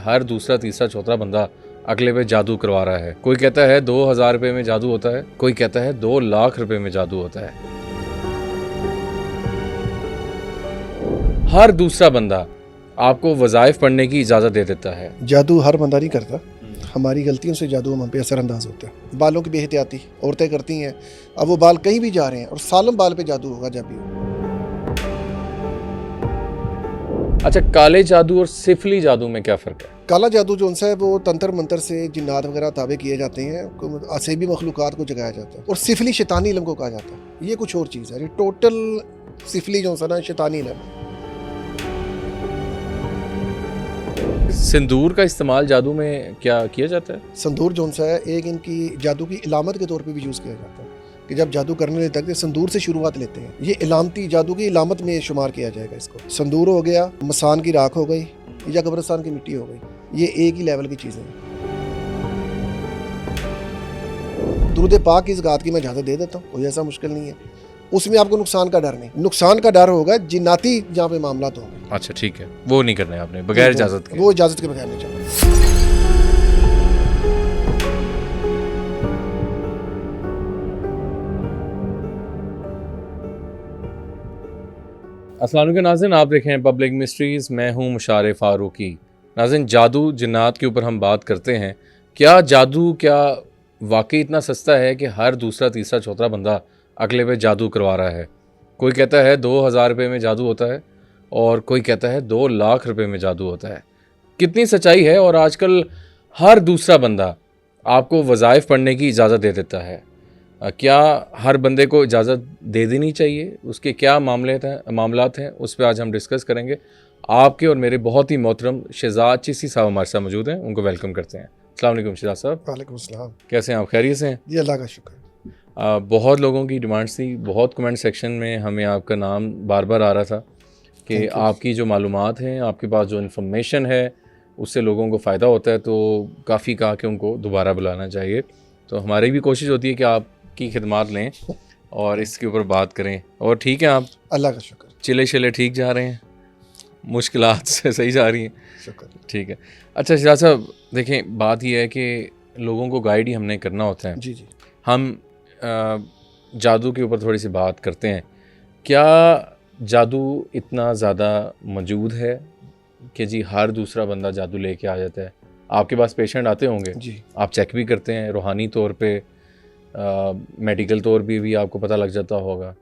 हर दूसरा तीसरा चौथा बंदा अगले पे जादू करवा रहा है। कोई कहता है 2000 रुपये में जादू होता है, कोई कहता है 2 लाख रुपए में जादू होता है। हर दूसरा बंदा आपको वज़ाइफ पढ़ने की इजाज़त दे देता है। जादू हर बंदा नहीं करता, हमारी गलतियों से जादू हम पे असरअंदाज होता है। बालों की बेहतियाती औरतें करती हैं, अब वो बाल कहीं भी जा रहे हैं और सालम बाल पे जादू होगा जब भी। अच्छा, काले जादू और सिफली जादू में क्या फ़र्क है? काला जादू जो उनसा है वो तंत्र मंत्र से जिन्नात वगैरह ताबे किए जाते हैं, असेबी मखलूक़ात को जगाया जाता है। और सिफली शैतानी इल्म को कहा जाता है, ये कुछ और चीज़ है। ये टोटल सिफली जो है ना शैतानी इल्म है। सिंदूर का इस्तेमाल जादू में क्या किया जाता है? संदूर जो सा है एक इनकी जादू की इलामत के तौर पे भी यूज़ किया जाता है कि जब जादू करने तक संदूर से शुरुआत लेते हैं। ये इलामती जादू की इलामत में शुमार किया जाएगा इसको। संदूर हो गया, मसान की राख हो गई या कब्रिस्तान की मिट्टी हो गई, ये एक ही लेवल की चीज़ें हैं। दुरूद पाक की ज़कात की मैं इजाज़त दे देता हूँ, कोई ऐसा मुश्किल नहीं है। उसमें आपको नुकसान का डर नहीं, नुकसान का डर होगा जिन्नाती जहाँ पे मामला तो होंगे। अच्छा ठीक है, वो नहीं करना है आपने बगैर इजाज़त के? वो इजाज़त के बगैर नहीं चलना। अस्सलाम वालेकुम नाज़रीन, आप देख रहे हैं पब्लिक मिस्ट्रीज़, मैं हूं मुशारिफ फारूकी। नाज़रीन, जादू जिन्नात के ऊपर हम बात करते हैं। क्या जादू क्या वाकई इतना सस्ता है कि हर दूसरा तीसरा चौथा बंदा अगले पे जादू करवा रहा है? कोई कहता है 2000 रुपये में जादू होता है और कोई कहता है 2 लाख रुपए में जादू होता है। कितनी सच्चाई है? और आजकल हर दूसरा बंदा आपको वज़ाइफ पढ़ने की इजाज़त दे देता है। क्या हर बंदे को इजाज़त दे देनी चाहिए? उसके क्या मामलात हैं, उस पर आज हम डिस्कस करेंगे। आपके और मेरे बहुत ही मोहतरम शहजाद चिश्ती साहब हमारे साथ मौजूद हैं, उनको वेलकम करते हैं। अस्सलाम वालेकुम शहजाद साहब। वालेकुम अस्सलाम। कैसे हैं आप? खैरियत से हैं? जी अल्लाह का शुक्र। बहुत लोगों की डिमांड्स थी, बहुत कमेंट सेक्शन में हमें आपका नाम बार बार आ रहा था कि आपकी जो मालूमात हैं, आपके पास जो इन्फॉर्मेशन है उससे लोगों को फ़ायदा होता है, तो काफ़ी कहा कि उनको दोबारा बुलाना चाहिए। तो हमारी भी कोशिश होती है कि आपकी खिदमात लें और इसके ऊपर बात करें। और ठीक है आप? अल्लाह का शुक्र। चिले शिले ठीक जा रहे हैं? मुश्किलात से सही जा रही हैं? शुक्र। ठीक है। अच्छा शहजाद साहब, देखें बात यह है कि लोगों को गाइड ही हमने करना होता है। जी जी। हम जादू के ऊपर थोड़ी सी बात करते हैं। क्या जादू इतना ज़्यादा मौजूद है कि जी हर दूसरा बंदा जादू लेके आ जाता है? आपके पास पेशेंट आते होंगे जी, आप चेक भी करते हैं, रूहानी तौर पे मेडिकल तौर पे भी आपको पता लग जाता होगा।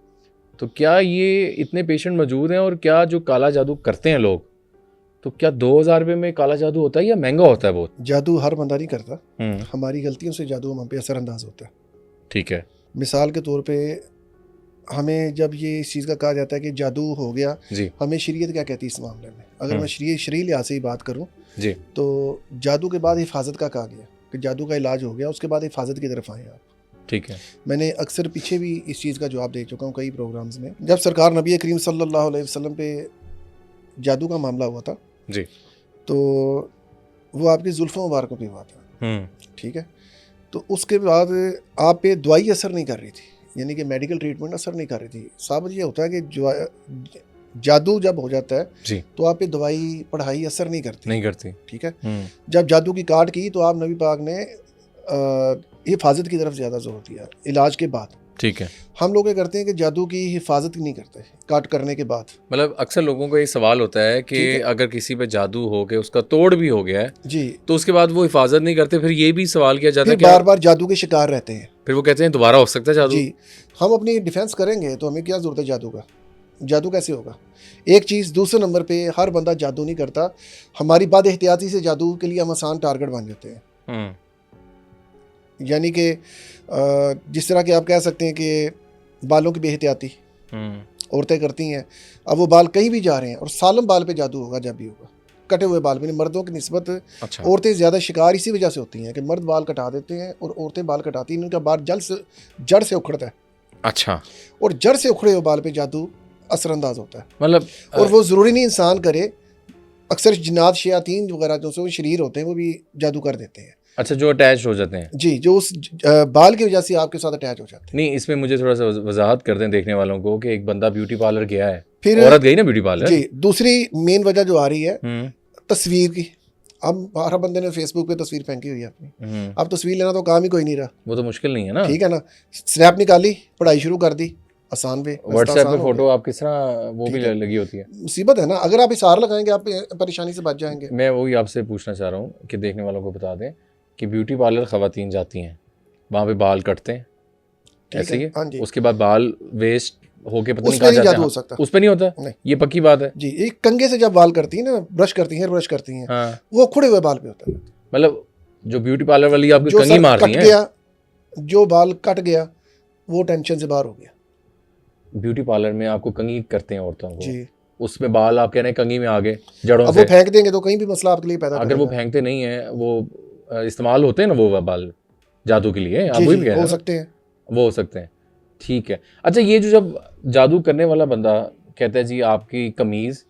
तो क्या ये इतने पेशेंट मौजूद हैं? और क्या जो काला जादू करते हैं लोग, तो क्या 2000 रुपये में काला जादू होता है या महंगा होता है बहुत? जादू हर बंदा नहीं करता, हमारी गलतियों से जादू हम पे असरअंदाज होता है। ठीक है। मिसाल के तौर पे हमें जब ये इस चीज़ का कहा जाता है कि जादू हो गया जी हमें शरीयत क्या कहती है इस मामले में? अगर मैं शरीय लिहाज से ही बात करूं जी, तो जादू के बाद हिफाजत का कहा गया कि जादू का इलाज हो गया, उसके बाद हिफाजत की तरफ आए आप। ठीक है। मैंने अक्सर पीछे भी इस चीज़ का जवाब दे चुका हूँ कई प्रोग्राम्स में। जब सरकार नबी करीम सल्लल्लाहु अलैहि वसल्लम पे जादू का मामला हुआ था जी, तो वो आपकी जुल्फ़ों मुबारकों पे हुआ था। ठीक है। तो उसके बाद आप पे दवाई असर नहीं कर रही थी, यानी कि मेडिकल ट्रीटमेंट असर नहीं कर रही थी। साबित ये होता है कि जादू जब हो जाता है जी, तो आप पे दवाई पढ़ाई असर नहीं करती। ठीक है। जब जादू की काट की तो आप नबी पाक ने हिफाजत की तरफ ज़्यादा जोर दिया इलाज के बाद। ठीक है। हम लोग ये करते हैं कि जादू की हिफाजत नहीं करते काट करने के बाद। मतलब अक्सर लोगों को ये सवाल होता है कि अगर किसी पे जादू हो के उसका तोड़ भी हो गया है जी, तो उसके बाद वो हिफाजत नहीं करते। फिर ये भी सवाल किया जाता है कि बार बार जादू के शिकार रहते हैं। फिर वो कहते हैं दोबारा हो सकता है जादू? जी, हम अपनी डिफेंस करेंगे तो हमें क्या ज़रूरत है जादू का? जादू कैसे होगा? एक चीज़। दूसरे नंबर पे हर बंदा जादू नहीं करता, हमारी बद एहतियाती से जादू के लिए हम आसान टारगेट बन जाते हैं। यानी कि जिस तरह के आप कह सकते हैं कि बालों की बेहतियाती औरतें करती हैं, अब वो बाल कहीं भी जा रहे हैं और सालम बाल पे जादू होगा जब भी होगा। कटे हुए बाल में मर्दों की निस्बत औरतें ज़्यादा शिकार इसी वजह से होती हैं कि मर्द बाल कटा देते हैं और औरतें बाल कटाती हैं, उनका बाल जड़ से उखड़ता है। अच्छा। और जड़ से उखड़े हुए बाल पे जादू असरअंदाज होता है। मतलब और वो ज़रूरी नहीं इंसान करे, अक्सर जिन्नात शयातीन वगैरह जो शरीर होते हैं वो भी जादू कर देते हैं। अच्छा, जो अटैच हो जाते हैं? जी, जो उस बाल की वजह से आपके साथ अटैच हो जाते हैं। नहीं, इसमें मुझे थोड़ा सा वजाहत कर दें देखने वालों को कि एक बंदा ब्यूटी पार्लर गया है, फिर औरत गई ना ब्यूटी पार्लर। जी, दूसरी मेन वजह जो आ रही है तस्वीर की। अब हर बंदे ने फेसबुक पे तस्वीर फेंकी हुई है अपनी, अब तस्वीर लेना तो काम ही कोई नहीं रहा, वो तो मुश्किल नहीं है ना। ठीक है ना, स्नैप निकाली, पढ़ाई शुरू कर दी, आसान पे, व्हाट्सएप पे फोटो आप किस तरह वो भी लगी होती है। मुसीबत है ना, अगर आप इशार लगाएंगे आप परेशानी से बच जाएंगे। मैं वही आपसे पूछना चाह रहा हूँ कि देखने वालों को बता दें कि ब्यूटी पार्लर ख़वातीन जाती हैं, वहाँ पे बाल कटते हैं, ऐसे ही हाँ जी, उसके बाद बाल वेस्ट होके पता नहीं उस कहाँ पे नहीं जाते जादू हैं। हो सकता, उस पे नहीं होता नहीं। ये पक्की बात है जी। एक कंघे से जब बाल करती है ना, ब्रश करती हैं, ब्रश करती हैं, हाँ। वो खुड़े हुए बाल पे होता है। मतलब जो ब्यूटी पार्लर वाली आपकी जो कंघी सर मार रही कट है, गया, जो बाल कट गया, वो टेंशन से बाहर हो गया। ब्यूटी पार्लर में आपको कंघी करते हैं औरतों को, जी। उसमें बाल आप कह रहे हैं कंघी में आगे जड़ों अब से, वो फेंक देंगे तो कहीं भी मसला आपके लिए पैदा अगर वो करेगा। फेंकते नहीं है, वो इस्तेमाल होते हैं ना वो बाल जादू के लिए, आप जी वही जी, भी कह रहे हो हैं ना? सकते हैं। वो हो सकते हैं, ठीक है। अच्छा, ये जो जब जादू करने वाला बंदा कहता है जी आपकी कमीज़,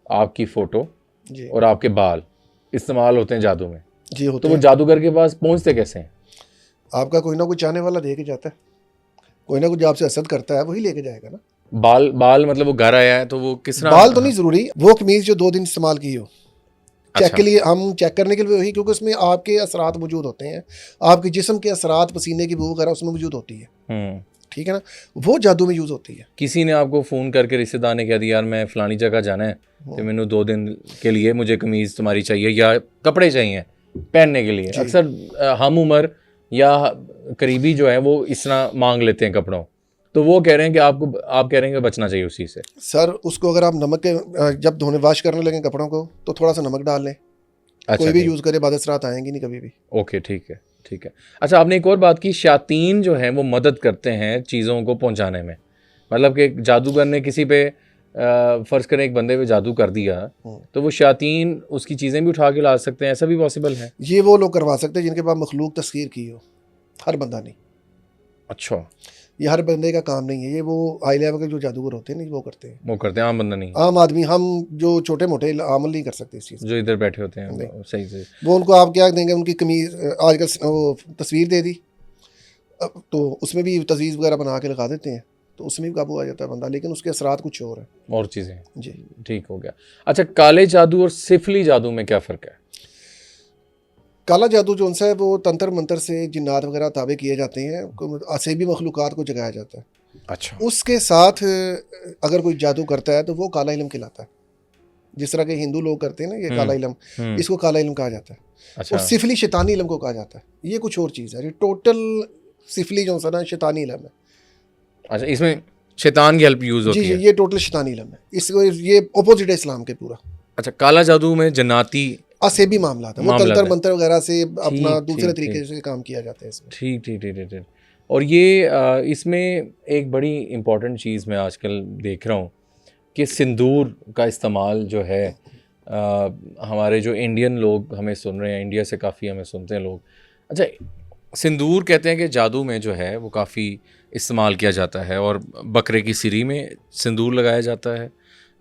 आपकी फ़ोटो जी और आपके बाल इस्तेमाल होते हैं जादू में, जी, होते तो वो हैं। जादूगर के पास पहुंचते कैसे हैं? आपका कोई ना कोई चाहने वाला दे के जाता है, कोई ना कोई जो आपसे हसद करता है वही लेके जाएगा ना। बाल मतलब वो घर आया है तो वो किस तरह? बाल तो नहीं जरूरी, वो कमीज जो 2 दिन इस्तेमाल की हो, चेक अच्छा। के लिए, हम चेक करने के लिए वही, क्योंकि उसमें आपके असरात मौजूद होते हैं, आपके जिस्म के असरात, पसीने की बू वगैरह उसमें मौजूद होती है, ठीक है ना, वो जादू में यूज़ होती है। किसी ने आपको फ़ोन करके रिश्तेदार ने कह दिया यार मैं फ़लानी जगह जाना है तो मैंने 2 दिन के लिए मुझे कमीज़ तुम्हारी चाहिए या कपड़े चाहिए पहनने के लिए, अक्सर हम उम्र या करीबी जो है वो इस तरह मांग लेते हैं कपड़ों, तो वो कह रहे हैं कि आप कह रहे हैं कि बचना चाहिए उसी से। सर उसको अगर आप नमक के जब धोने वाश करने लगे कपड़ों को तो थोड़ा सा नमक डाल लें, अच्छा, कोई भी यूज़ करे, बाद असरात आएंगी नहीं कभी भी। ओके, ठीक है, ठीक है। अच्छा, आपने एक और बात की, शायातीन जो हैं वो मदद करते हैं चीज़ों को पहुंचाने में, मतलब कि जादूगर ने किसी पे फ़र्ज़ करें एक बंदे पे जादू कर दिया तो वो शायातीन उसकी चीज़ें भी उठा के ला सकते हैं, ऐसा भी पॉसिबल है? ये वो लोग करवा सकते हैं जिनके पास मखलूक तस्खीर की हो, हर बंदा नहीं। अच्छा, ये हर बंदे का काम नहीं है, ये वो हाई लेवल के जो जादूगर होते हैं नहीं वो करते हैं, वो करते हैं, आम बंदा नहीं, आम आदमी, हम जो छोटे मोटे अमल नहीं कर सकते इस चीज़। जो इधर बैठे होते हैं सही से। वो उनको आप क्या देंगे, उनकी कमीज आजकल वो तस्वीर दे दी, तो उसमें भी तस्वीर वगैरह बना के लगा देते हैं, तो उसमें भी काबू आ जाता है बंदा, लेकिन उसके असरात कुछ और है, और चीज़ें। जी। ठीक हो गया। अच्छा, काले जादू और सिफली जादू में क्या फ़र्क है? काला जादू जो है वो तंत्र मंत्र से जिन्नात वगैरह ताबे किए जाते हैं, असेबी मखलूक़ात को जगाया जाता है। अच्छा, उसके साथ अगर कोई जादू करता है तो वो काला इल्म कहलाता है, जिस तरह के हिंदू लोग करते हैं ना ये काला इल्म, इसको काला इल्म कहा जाता है। अच्छा, और सिफली शैतानी इल्म को कहा जाता है, ये कुछ और चीज़ है। ये टोटल सिफली जो है ना शैतानी इल्म है। अच्छा, इसमें शैतान की हेल्प यूज़ जी होती जी, है? ये टोटल शैतानी इल्म है, इसको ये अपोजिट है इस्लाम के पूरा। अच्छा, काला जादू में जन्नाती असेबी मामला था, वो मामला तंत्र है। मंत्र वगैरह से अपना ठीक, दूसरे ठीक, तरीके ठीक। से काम किया जाता है इसमें। ठीक ठीक ठीक ठीक ठीक। और ये इसमें एक बड़ी इम्पॉर्टेंट चीज़ मैं आजकल देख रहा हूँ कि सिंदूर का इस्तेमाल जो है, हमारे जो इंडियन लोग हमें सुन रहे हैं, इंडिया से काफ़ी हमें सुनते हैं लोग। अच्छा, सिंदूर कहते हैं कि जादू में जो है वो काफ़ी इस्तेमाल किया जाता है और बकरे की सिरी में सिंदूर लगाया जाता है,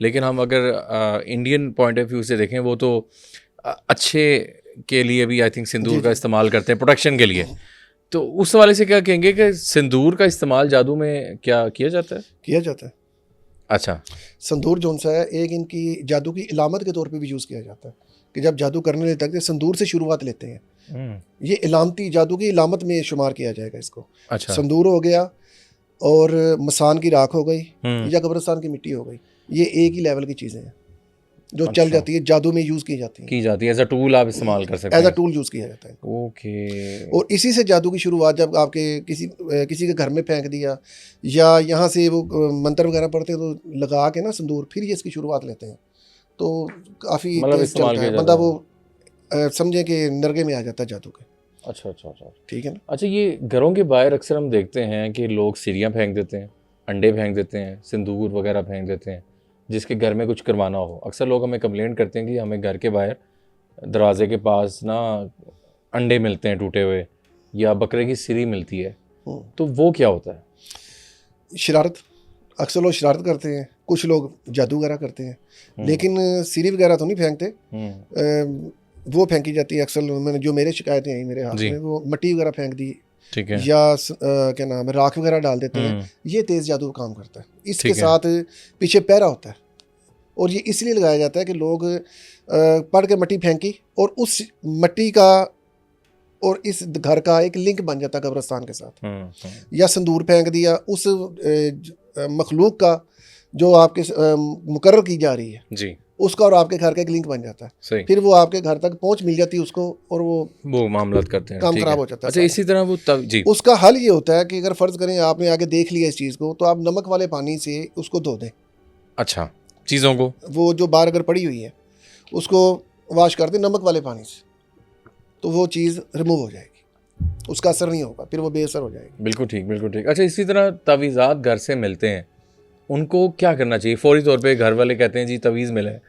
लेकिन हम अगर इंडियन पॉइंट ऑफ व्यू से देखें वो तो अच्छे के लिए भी आई थिंक सिंदूर का इस्तेमाल करते हैं, प्रोटेक्शन के लिए। तो उस हवाले से क्या कहेंगे कि सिंदूर का इस्तेमाल जादू में क्या किया जाता है? किया जाता है। अच्छा, संदूर जो सा है एक इनकी जादू की इलामत के तौर पे भी यूज़ किया जाता है, कि जब जादू करने लेते हैं संदूर से शुरुआत लेते हैं, ये इलामती जादू की इलामत में शुमार किया जाएगा इसको। अच्छा, संदूर हो गया और मसान की राख हो गई या कब्रिस्तान की मिट्टी हो गई, ये एक ही लेवल की चीज़ें हैं जो चल जाती है, जादू में यूज़ की जाती है, एज अ टूल आप इस्तेमाल कर सकते एज अ हैं। टूल यूज़ किया जाता है। ओके। और इसी से जादू की शुरुआत जब आपके किसी के घर में फेंक दिया या यहाँ से वो मंत्र वगैरह पढ़ते हैं तो लगा के ना संदूर, फिर ये इसकी शुरुआत लेते हैं, तो काफ़ी मतलब तेज इस्तेमाल चलता है, किया बंदा जाता वो समझे कि नरगे में आ जाता है जादू के। अच्छा अच्छा अच्छा। ठीक है ना। अच्छा, ये घरों के बाहर अक्सर हम देखते हैं कि लोग सिरियाँ फेंक देते हैं, अंडे फेंक देते हैं, सिंदूर वगैरह फेंक देते हैं, जिसके घर में कुछ करवाना हो। अक्सर लोग हमें कंप्लेंट करते हैं कि हमें घर के बाहर दरवाजे के पास ना अंडे मिलते हैं टूटे हुए या बकरे की सिरी मिलती है, तो वो क्या होता है? शरारत, अक्सर लोग शरारत करते हैं, कुछ लोग जादू वगैरह करते हैं, लेकिन सिरी वगैरह तो नहीं फेंकते, वो फेंकी जाती है। अक्सर मैंने जो मेरे शिकायतें आई मेरे हाथ में, वो मिट्टी वगैरह फेंक दी, ठीक है, या क्या नाम है राख वगैरह डाल देते हैं, ये तेज़ जादू का काम करता है। इसके साथ पीछे पैरा होता है, और ये इसलिए लगाया जाता है कि लोग पढ़ के मिट्टी फेंकी और उस मिट्टी का और इस घर का एक लिंक बन जाता है कब्रिस्तान के साथ। या संदूर फेंक दिया उस मखलूक का जो आपके मुकर्रर की जा रही है जी, उसका और आपके घर का एक लिंक बन जाता है। सही। फिर वो आपके घर तक पहुंच मिल जाती है उसको और वो मामला करते हैं, काम ठीक खराब है। हो जाता है अच्छा, सारा। इसी तरह वो तब जी, उसका हल ये होता है कि अगर फ़र्ज़ करें आपने आगे देख लिया इस चीज़ को, तो आप नमक वाले पानी से उसको धो दें। अच्छा, चीज़ों को वो जो बाहर अगर पड़ी हुई है उसको वॉश कर दें नमक वाले पानी से, तो वो चीज़ रिमूव हो जाएगी, उसका असर नहीं होगा, फिर वो बेअसर हो जाएगी। बिल्कुल ठीक, बिल्कुल ठीक। अच्छा, इसी तरह तवीज़ात घर से मिलते हैं, उनको क्या करना चाहिए? फौरी तौर पे घर वाले कहते हैं जी तवीज़ मिला है,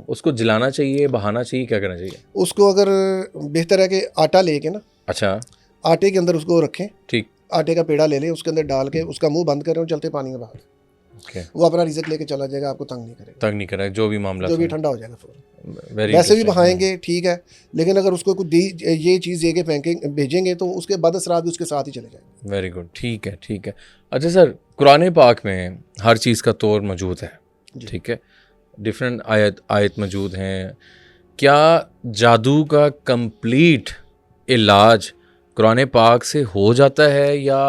उसको जलाना चाहिए, बहाना चाहिए, क्या करना चाहिए? उसको अगर बेहतर है कि आटा लेके ना, अच्छा, आटे के अंदर उसको रखें, ठीक, आटे का पेड़ा ले लें, उसके अंदर डाल के उसका मुंह बंद करें और चलते पानी में बाहर, ओके, वो अपना रिज़्क लेके चला जाएगा, आपको तंग नहीं करेगा, तंग नहीं करा, जो भी मामला जो भी ठंडा हो जाएगा फ़ौरन। वैसे भी बहाएंगे ठीक है, लेकिन अगर उसको कुछ ये चीज़ दे के फेंकेंगे भेजेंगे तो उसके बाद असरात भी उसके साथ ही चले जाएंगे। वेरी गुड, ठीक है, ठीक है। अच्छा सर, कुरान पाक में हर चीज़ का तौर मौजूद है, ठीक है, डिफरेंट आयत मौजूद हैं। क्या जादू का कंप्लीट इलाज कुरान पाक से हो जाता है या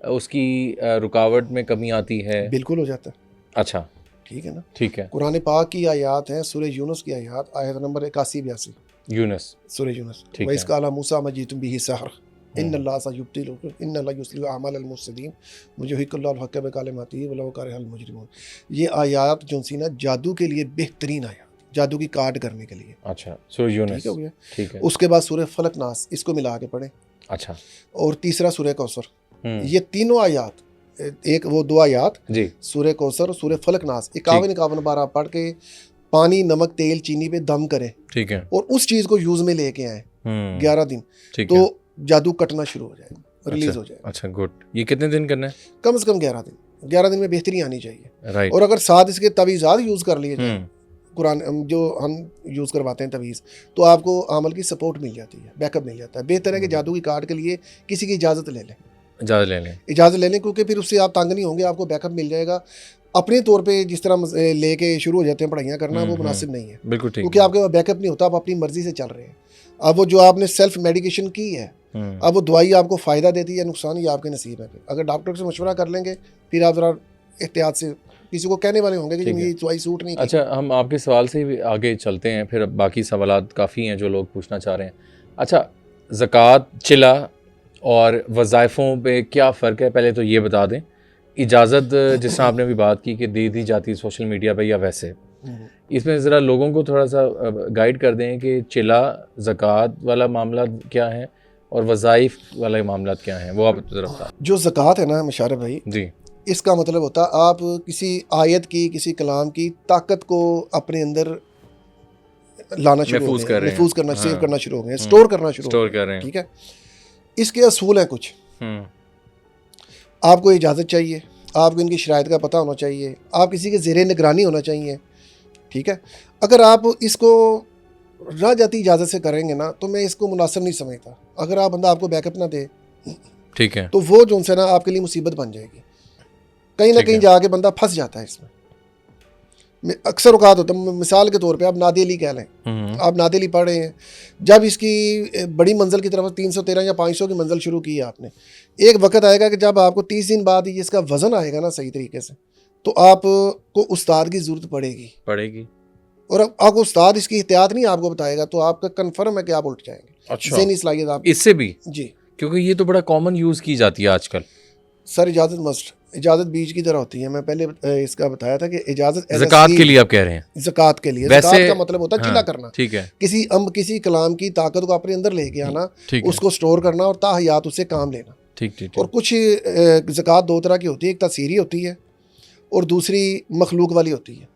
उसकी रुकावट में कमी आती है? बिल्कुल हो जाता है। अच्छा, ठीक है ना, ठीक है। कुरान पाक की आयत हैं, सूरह यूनुस की आयत, आयत नंबर 81-82, यूनुस, सूरह यूनुस, ठीक व है। इस काला मूसा मजीतुम बिही सहर इन्नल्लाह सयुब्तिलु इन्नल्लाह युस्लिहु अमालल मुफसिदीन वयुहिक्कुल्लाहुल हक्का बिकलिमातिही वलौ करिहल मुजरिमून। ये आयत जो सी ना जादू के लिए बेहतरीन आयत, जादू की काट करने के लिए। अच्छा, सूरह यूनुस, ठीक हो गया। ठीक है। उसके बाद सूरह फलक नास, इसको मिला के पढ़ें, अच्छा, और तीसरा सूरह कौसर। ये तीनों आयत, एक वो दो आयत जी, सूरह कौसर और सूरह फलक नास 51 बार आप पढ़ के पानी नमक तेल चीनी पे दम करें ठीक है। और उस चीज़ को यूज़ में लेके आए 11 दिन, ठीक है। तो जादू कटना शुरू हो जाएगा, रिलीज हो जाएगा। अच्छा, गुड। ये कितने दिन करना है? कम से कम 11 दिन, 11 दिन में बेहतरी आनी चाहिए। राइट। और अगर साथ इसके तवीज़ात यूज़ कर लिए जाए, कुरान जो हम यूज़ करवाते हैं तवीज़, तो आपको अमल की सपोर्ट मिल जाती है, बैकअप मिल जाता है। बेहतर है कि जादू की काट के लिए किसी की इजाज़त ले लें, इजाज़त ले लें, इजाज़त ले लें, क्योंकि फिर उससे आप तंग नहीं होंगे, आपको बैकअप मिल जाएगा। अपने तौर पे जिस तरह लेके शुरू हो जाते हैं पढ़ाइयाँ करना, वो मुनासिब नहीं है, बिल्कुल ठीक, क्योंकि आपके पास बैकअप नहीं होता, आप अपनी मर्जी से चल रहे हैं। अब वो जो आपने सेल्फ मेडिकेशन की है, अब वो दवाई आपको फ़ायदा देती है या नुकसान, ये आपके नसीब है। अगर डॉक्टर से मशवरा कर लेंगे, फिर आप ज़रा एहतियात से, किसी को कहने वाले होंगे कि ये दवाई सूट नहीं की। अच्छा, हम आपके सवाल से ही आगे चलते हैं, फिर बाकी सवालात काफ़ी हैं जो लोग पूछना चाह रहे हैं। अच्छा, ज़कात, चिला और वज़ाइफ़ों पे क्या फ़र्क है, पहले तो ये बता दें। इजाज़त जिस आपने भी बात की कि दे दी जाती है सोशल मीडिया पे या वैसे, इसमें ज़रा लोगों को थोड़ा सा गाइड कर दें कि चिला, ज़कात वाला मामला क्या है और वज़ाइफ़ वाला मामला क्या है, वो आप ज़रा बता। जो ज़कात है ना मुशारफ भाई जी, इसका मतलब होता है आप किसी आयत की, किसी कलाम की ताकत को अपने अंदर लाना शुरू हो गए, महफूज करना, सेव करना शुरू हो गए, स्टोर करना शुरू स्टोर कर रहे हैं। ठीक है, इसके असूल हैं कुछ। आपको इजाज़त चाहिए, आपको इनकी शराइत का पता होना चाहिए, आप किसी के ज़ेरे निगरानी होना चाहिए। ठीक है, अगर आप इसको ना जाती इजाज़त से करेंगे ना, तो मैं इसको मुनासिब नहीं समझता। अगर आप बंदा आपको बैकअप ना दे, ठीक है, तो वो जो है ना आपके लिए मुसीबत बन जाएगी। कहीं ना कहीं जाके बंदा फंस जाता है इसमें। अक्सर औकात होता है, मिसाल के तौर पे आप नादे अली कह लें, आप नादे अली पढ़ रहे हैं, जब इसकी बड़ी मंजिल की तरफ 313 या 500 की मंजिल शुरू की है आपने, एक वक्त आएगा कि जब आपको 30 दिन बाद ही इसका वज़न आएगा ना सही तरीके से, तो आपको उस्ताद की ज़रूरत पड़ेगी। और आपको उस्ताद इसकी एहतियात नहीं आपको बताएगा, तो आपका कन्फर्म है कि आप उल्ट जाएंगे। अच्छा, ज़हनी सलाहियत आप इससे भी जी, क्योंकि ये तो बड़ा कॉमन यूज़ की जाती है आजकल। सर इजाज़त मस्ट, इजाज़त बीज की तरह होती है। मैं पहले इसका बताया था कि इजाज़त ज़कात के लिए आप कह रहे हैं? ज़कात के लिए, वैसे ज़कात का मतलब होता है चिल्ला करना। ठीक है, किसी कलाम की ताकत को अपने अंदर लेके आना, उसको स्टोर करना और ताहयात उससे काम लेना। ठीक। और कुछ ज़कात दो तरह की होती है, एक तसीरी होती है और दूसरी मखलूक वाली होती है।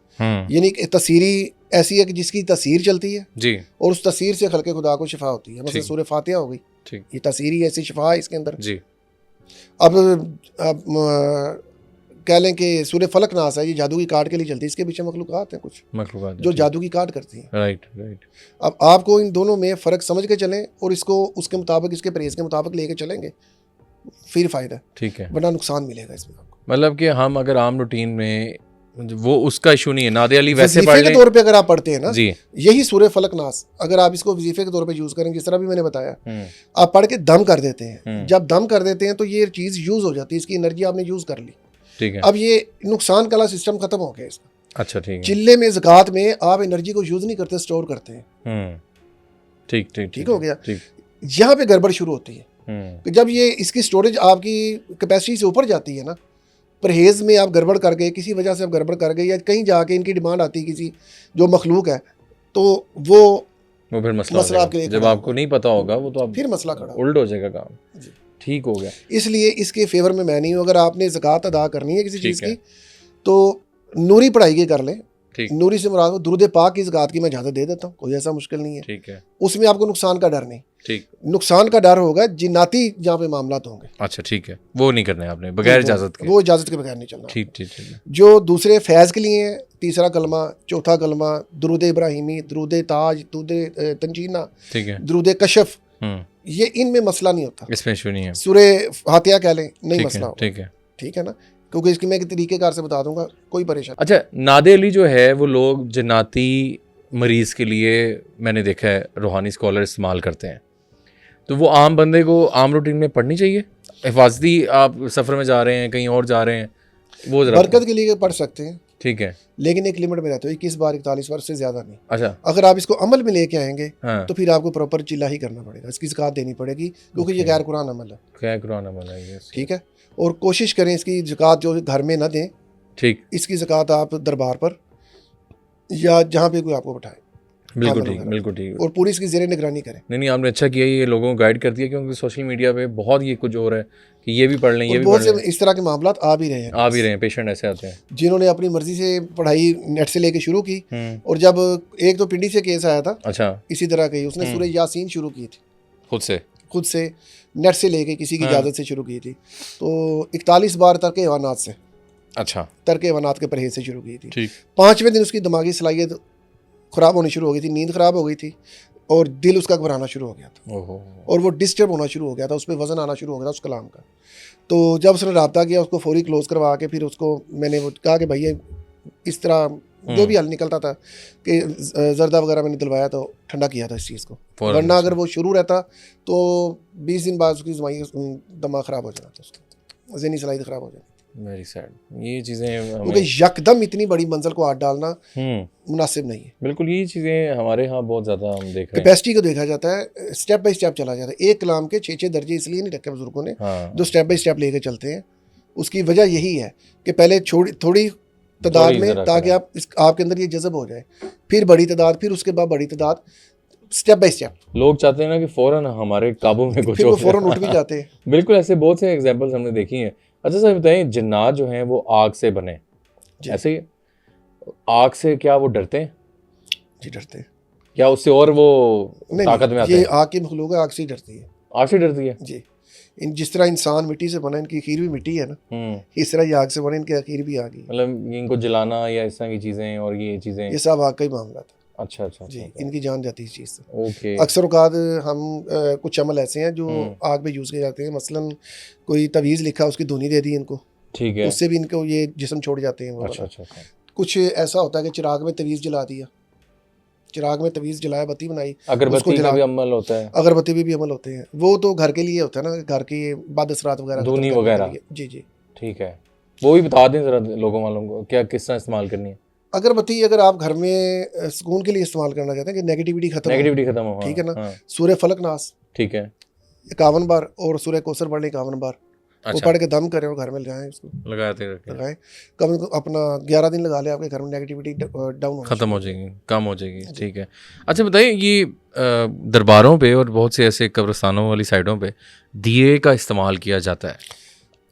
यानी कि तसीरी ऐसी है कि जिसकी तसीर चलती है जी, और उस तसीर से खल्के खुदा को शिफा होती है। मतलब सूरह फातिहा हो गई, ठीक, ये तसीरी ऐसी शिफा है इसके अंदर जी। अब कह लें कि सूरह फलक नास है, ये जादू की काट के लिए चलती है, इसके पीछे मखलूकात हैं कुछ जो जादू की काट करती हैं। राइट। अब आपको इन दोनों में फ़र्क समझ के चलें और इसको उसके मुताबिक, इसके परहेज़ के मुताबिक लेके चलेंगे, फिर फ़ायदा, ठीक है, वरना नुकसान मिलेगा इसमें आपको। मतलब कि हम अगर आम रूटीन में वो उसका इशू नहीं है, नादे अली वैसे वजीफे पढ़ के लें तौर पे अगर आप पढ़ते हैं ना, जी। यही सूरह फलक नास अगर आप इसको वजीफे के तौर पे यूज करें, जिस तरह भी मैंने बताया, आप पढ़ के दम कर देते हैं। जब दम कर देते हैं तो ये चीज यूज हो जाती है, इसकी एनर्जी आपने यूज कर ली। ठीक है, अब ये नुकसान वाला सिस्टम खत्म हो गया इसका। अच्छा ठीक है, चिल्ले में ज़कात में आप एनर्जी को यूज नहीं करते, स्टोर करते हैं। ठीक ठीक ठीक हो गया। ठीक। यहाँ पे गड़बड़ शुरू होती है कि जब ये इसकी स्टोरेज आपकी कैपेसिटी से ऊपर जाती है ना, परहेज़ में आप गड़बड़ कर गए, किसी वजह से आप गड़बड़ कर गए, या कहीं जाके इनकी डिमांड आती है किसी जो मखलूक है, तो वो फिर मसला आपके लिए जब आपको नहीं पता होगा वो तो आप फिर मसला खड़ा उल्ट हो जाएगा काम। ठीक हो गया। इसलिए इसके फेवर में मैं नहीं हूँ। अगर आपने ज़कात अदा करनी है किसी चीज़ ठीक की तो नूरी पढ़ाई के कर लें। ठीक। नूरी से मुराद दुरूद पाक की ज़कात की मैं इजाज़त दे देता हूँ, कोई ऐसा मुश्किल नहीं है। ठीक है, उसमें आपको नुकसान का डर नहीं। ठीक। नुकसान का डर होगा जिन्नाती जहाँ पे मामलात होंगे। अच्छा ठीक है, वो नहीं करना है आपने बगैर इजाज़त के। वो इजाज़त के बगैर नहीं चलना। ठीक ठीक ठीक। जो दूसरे फैज़ के लिए हैं, तीसरा कलमा, चौथा कलमा, दुरूद इब्राहिमी, दुरूद ताज, दुरूद तंजीना, ठीक है, दुरूद कशफ, ये इनमें मसला नहीं होता। इसमें इशू नहीं है। सूरे फातिहा कह लें, नहीं मसला होगा। ठीक है, ठीक है ना, क्योंकि इसकी मैं तरीक़ेकार से बता दूंगा, कोई परेशानी। अच्छा, नादे अली जो है वो लोग जन्नाती मरीज़ के लिए मैंने देखा है रूहानी स्कॉलर इस्तेमाल करते हैं, तो वो आम बंदे को आम रूटीन में पढ़नी चाहिए? हिफाजती आप सफ़र में जा रहे हैं, कहीं और जा रहे हैं, वो ज़रा बरकत के लिए पढ़ सकते हैं, ठीक है, लेकिन एक लिमिट में रहते हो, 21 बार 41 बार से ज़्यादा नहीं। अच्छा, अगर आप इसको अमल में लेके आएंगे हाँ, तो फिर आपको प्रॉपर चिल्ला ही करना पड़ेगा, इसकी ज़कात देनी पड़ेगी, क्योंकि ये गैर कुरान अमल है। क्या कुरान अमल है ये? ठीक है, और कोशिश करें इसकी ज़कात जो घर में ना दें, ठीक, इसकी ज़कात आप दरबार पर या जहाँ पे कोई आपको बैठाए, बिल्कुल ठीक, बिल्कुल ठीक। और पूरी इसकी ज़ेर निगरानी करें। नहीं आपने अच्छा किया, ये लोगों को गाइड कर दिया, क्योंकि सोशल मीडिया पे बहुत ये कुछ हो रहा है कि ये भी पढ़ लें, ये भी बहुत पढ़ से लें, इस तरह के मामलात आ भी रहे हैं, पेशेंट ऐसे आते हैं जिन्होंने अपनी मर्जी से पढ़ाई नेट से लेके शुरू की, और जब एक तो पिंडी से केस आया था, अच्छा, इसी तरह का ही, उसने सूरह यासीन शुरू की थी खुद से नेट से लेके, किसी की इजाज़त से शुरू की थी, तो 41 बार तर्क हैवानात से, अच्छा, तर्क हैवानात के परहेज से शुरू की थी। 5वें दिन उसकी दिमागी सलाहियत ख़राब होनी शुरू हो गई थी, नींद ख़राब हो गई थी, और दिल उसका घबराना शुरू हो गया था, और वो डिस्टर्ब होना शुरू हो गया था, उस पर वज़न आना शुरू हो गया था उस कलाम का। तो जब उसने रब्ता किया, उसको फौरी क्लोज़ करवा के फिर उसको मैंने कहा कि भैया इस तरह जो भी हल निकलता था कि जर्दा वगैरह मैंने दिलवाया, तो ठंडा किया था इस चीज़ को, वरना अगर वो शुरू रहता तो 20 दिन बाद उसकी दिमाग ख़राब हो जाना था, उसका ज़हनी सलाहियत ख़राब हो जाती। वेरी सैड, ये चीज़ें, क्योंकि यकदम इतनी बड़ी मंजिल को हाथ डालना मुनासिब नहीं है। बिल्कुल, ये चीज़ें हमारे यहाँ बहुत ज़्यादा हम देख रहे हैं। कैपेसिटी को देखा जाता है, स्टेप बाय स्टेप चला जाता है। एक कलाम के 6-6 दर्जे इसलिए नहीं रखे बुजुर्गों ने, जो स्टेप बाय स्टेप लेके चलते हैं। उसकी वजह यही है कि पहले थोड़ी तादाद में, ताकि आपके अंदर ये जज़ब हो जाए, फिर बड़ी तादाद, फिर उसके बाद बड़ी तादाद, स्टेप बाय स्टेप। लोग चाहते हैं ना कि फ़ौरन हमारे काबू में कुछ हो, फ़ौरन उठ भी जाते हैं। बिल्कुल, ऐसे बहुत से एग्जाम्पल्स हमने देखी हैं। अच्छा सर बताइए, जिन्नात जो हैं वो आग से बने, ऐसे ही आग से क्या वो डरते हैं? जी डरते हैं। क्या उससे और वो ताकत में आते हैं? ये आग की मखलूक है, आग से ही डरती है। आग से डरती है जी। जिस तरह इंसान मिट्टी से बना, इनकी आखिर भी मिट्टी है ना, इस तरह ये आग से बने, इनकी आखिर भी आग ही। मतलब इनको जलाना या इस तरह की चीज़ें और ये चीज़ें, ये सब आग का ही मामला था। अच्छा जी, इनकी जान जाती है इस चीज़ से। ओके। अक्सर औकात हम कुछ अमल ऐसे हैं जो आग पे यूज़ किए जाते हैं, मसलन कोई तवीज़ लिखा, उसकी धुनी दे दी इनको, ठीक है, उससे भी इनको ये जिस्म छोड़ जाते हैं। अच्छा। कुछ ऐसा होता है कि चिराग में तवीज़ जला दिया, चिराग में तवीज़ जलाया, बत्ती बनाई, अगरबत्ती का भी अमल होता है, अगरबत्ती भी अमल होते हैं। वो तो घर के लिए होता है ना, घर की बदअसरात वगैरह, धुनी वगैरह। जी ठीक है, वो भी बता दें ज़रा लोगों वालों को, क्या किस तरह इस्तेमाल करनी है अगरबत्ती। अगर आप घर में सुकून के लिए इस्तेमाल करना चाहते हैं कि नेगेटिविटी खत्म हो, ठीक है ना, सूरह फलक नास, ठीक है, 51 बार, और सूरह कौसर पढ़ लें 51 बार। अच्छा। वो पढ़ के दम करें और घर में लगाएं, इसको लगाएं, कम अपना 11 दिन लगा ले, आपके घर में नेगेटिविटी डाउन खत्म हो जाएगी, कम हो जाएगी। ठीक है। अच्छा बताइए, ये दरबारों पे और बहुत से ऐसे कब्रिस्तानों वाली साइडों पे दिए का इस्तेमाल किया जाता है,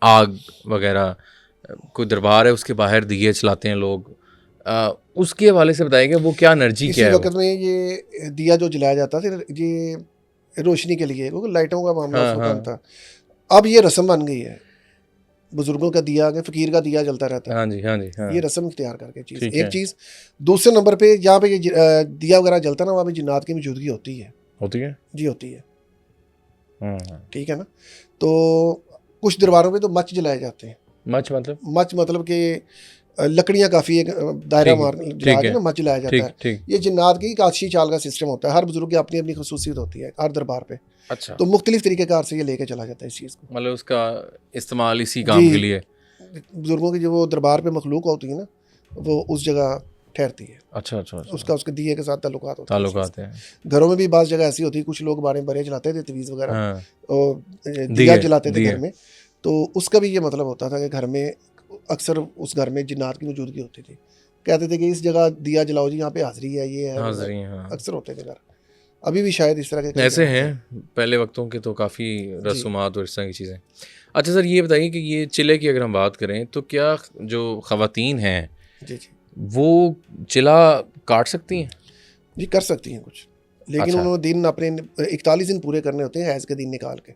आग वगैरह, कोई दरबार है उसके बाहर दिए चलाते हैं लोग, उसके हवाले से बताइएगा वो क्या एनर्जी क्या है? इसी वक्त में ये दिया जो जलाया जाता था, ये रोशनी के लिए, क्योंकि लाइटों का मामला उस वक्त था। अब ये रस्म बन गई है, बुजुर्गों का दिया, फकीर का दिया जलता रहता है। हाँ जी। ये रस्म इख्तियार करके चीज़, एक चीज़। दूसरे नंबर पे जहाँ पे ये दिया वगैरह जलता है ना, वहाँ पे जिन्नात की मौजूदगी होती है जी, होती है। ठीक है ना। तो कुछ दरबारों पे तो मच जलाए जाते हैं। मच मतलब कि लकड़ियाँ काफ़ी एक दायरा ठीक है, मार ठीक जला के है, ना मच लाया जाता ठीक है। ठीक। ये जिन्नात की काशी चाल का सिस्टम होता है, हर बुजुर्ग की अपनी अपनी खसूसियत होती है हर दरबार पे, अच्छा, तो मुख्तलिफ तरीक़ेकार से ये लेके चला जाता है इस चीज़ को। मतलब उसका इस्तेमाल इसी जी, काम के लिए। बुजुर्गों की जो वो दरबार पे मखलूक होती है ना, वो उस जगह ठहरती है, अच्छा, अच्छा, अच्छा। उसका उसके दिए के साथ ताल्लुकात होते हैं इस चीज़ ताल्लुकात के। हैं। घरों में भी बाज़ जगह ऐसी होती है, कुछ लोग बारे बरे जलाते थे, तवीज़ वगैरह हाँ, और दिया दिए जलाते थे घर दिए। में, तो उसका भी ये मतलब होता था कि घर में अक्सर उस घर में जिन्नात की मौजूदगी होती थी। कहते थे कि इस जगह दिया जलाओ जी, यहाँ पे हाज़िरी है, ये है, वो है। हाज़िरी, हाँ। अक्सर होते थे घर। अभी भी शायद इस तरह के कई ऐसे घरों में हैं। हैं, पहले वक़्तों के तो काफ़ी जी, रसूमात और इस तरह की चीज़ें। अच्छा सर, ये बताइए कि ये चिले की अगर हम बात करें, तो क्या जो ख़वातीन हैं, जी, जी। वो चिला काट सकती हैं? जी, कर सकती हैं कुछ, लेकिन अच्छा, उन्होंने दिन अपने 41 दिन पूरे करने होते हैं हैज़ के दिन निकाल के,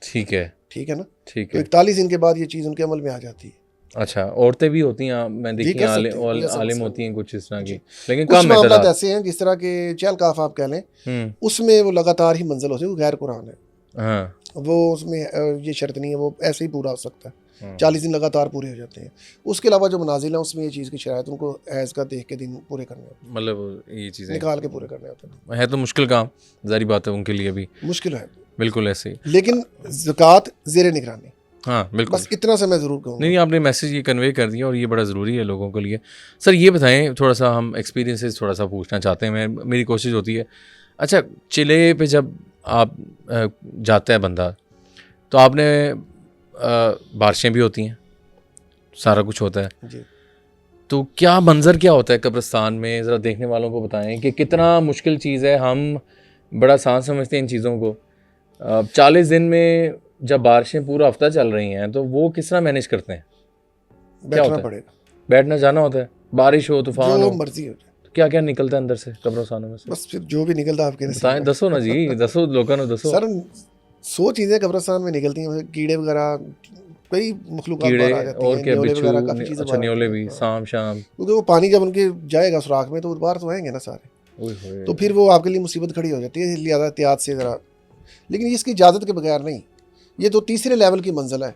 ठीक है, ठीक है ना? ठीक तो है। 41 दिन के बाद ये चीज़ उनके अमल में आ जाती है। अच्छा, औरतें भी होती हैं, मैं जी, देखी हैं कर सकते हैं, कोई ऐसा आलिम मसला होती नहीं हैं कुछ इस तरह है। की, जी, लेकिन कुछ कम है मामलात तादाद। ऐसे हैं जिस तरह के चहल-कफ आप कह लें, हुँ, उसमें वो लगातार ही मंज़िल होती है, वो गैर कुरान है। हाँ, वो उसमें ये शर्त नहीं है, वो ऐसे ही पूरा हो सकता है। हुँ, 40 दिन लगातार पूरे हो जाते हैं। उसके अलावा जो मनाज़िल हैं, उसमें ये चीज़ की शराइत उनको हैज़ का देख के दिन पूरे करने होते मतलब ये हैं, चीज़ें निकाल के पूरे करने होते हैं। है तो मुश्किल काम, ज़ाहिर बात है उनके लिए भी, मुश्किल है, बिल्कुल ऐसे ही। लेकिन ज़कात ज़ेरे निगरानी, हाँ, बिल्कुल। बस इतना सा मैं ज़रूर नहीं, कहूँगा। नहीं, आपने मैसेज ये कन्वे कर दिया और ये बड़ा ज़रूरी है लोगों के लिए। सर ये बताएँ, थोड़ा-सा हम एक्सपीरियंसेस थोड़ा-सा पूछना चाहते हैं, मैं मेरी कोशिश होती है। अच्छा, चिले पे जब आप जाता है बंदा, तो आपने बारिशें भी होती हैं, सारा कुछ होता है। जी। तो क्या मंज़र क्या होता है कब्रिस्तान में? ज़रा देखने वालों को बताएँ कि कितना मुश्किल चीज़ है, हम बड़ा आसान समझते हैं इन चीज़ों को। 40 दिन में जब बारिशें पूरा हफ़्ता चल रही हैं, तो वो किस तरह मैनेज करते हैं? क्या बैठना होता है? पड़ेगा, बैठना जाना होता है, बारिश हो, तूफ़ान जो हो, मर्ज़ी हो जाए, तो क्या-क्या निकलता है अंदर से कब्रिस्तानों में से? बस फिर जो भी निकलता आपके नसीब बताएँ, में। दसो ना जी, दसो लोगों को दसो। सर 100 चीज़ें कब्रिस्तान में निकलती हैं, कीड़े वगैरह, कई मखलूक़ात कीड़े बाहर आ जाती और हैं, क्या, न्योले बिच्छू वगैरह काफ़ी चीज़ें अच्छा, बाहर आती न्योले हैं। भी, हाँ, शाम-शाम। क्योंकि वो पानी जब उनके जाएगा सुराख में, तो बाहर तो आएँगे ना सारे, ओए होए! तो फिर वो आपके लिए मुसीबत खड़ी हो जाती है, लिहाज़ा एहतियात से ज़रा। लेकिन इसकी इजाज़त के बगैर नहीं, ये तो तीसरे लेवल की मंज़िल है।